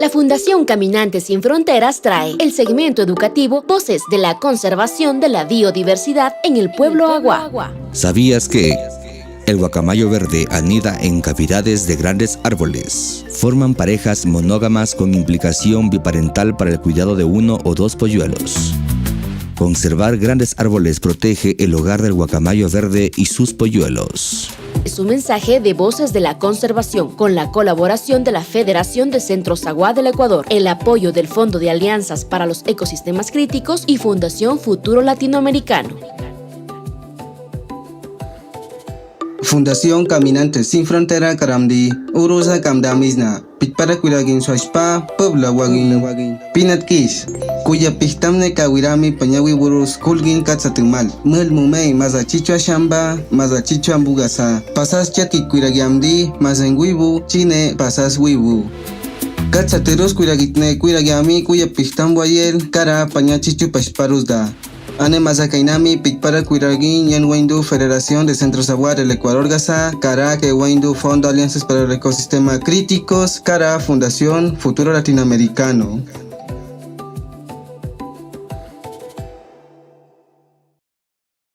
La Fundación Caminantes Sin Fronteras trae el segmento educativo Voces de la Conservación de la Biodiversidad en el Pueblo Agua. ¿Sabías que el guacamayo verde anida en cavidades de grandes árboles? Forman parejas monógamas con implicación biparental para el cuidado de uno o dos polluelos. Conservar grandes árboles protege el hogar del guacamayo verde y sus polluelos. Es un mensaje de Voces de la Conservación con la colaboración de la Federación de Centros Agua del Ecuador, el apoyo del Fondo de Alianzas para los Ecosistemas Críticos y Fundación Futuro Latinoamericano. Fundación Caminantes Sin Frontera Karamdi, Urusa Kamdamisna, Pitpara Kuiragin Swashpa, Puebla Wagin, Pinat Kish, Kuya Pihtamne Kawirami Pañawi Burus Kulgin Katzatumal, Mul Mumei, Mazachichua Shamba, Mazachichua Bugasa, Pasas Chaki Kuiragiamdi, Mazenguibu, Chine, Pasas Wibu. Katzateros Kuiragitne Kuiragiami, Kuya Pihtam Wayel, Kara Pañachichu Pashparusda. Ane Mazakainami, Pitpara Kuiragin, Yen Waindu, Federación de Centros Agua del Ecuador Gaza, Kara, que Waindu, Fondo Alianzas para el Ecosistema Críticos, Kara, Fundación Futuro Latinoamericano.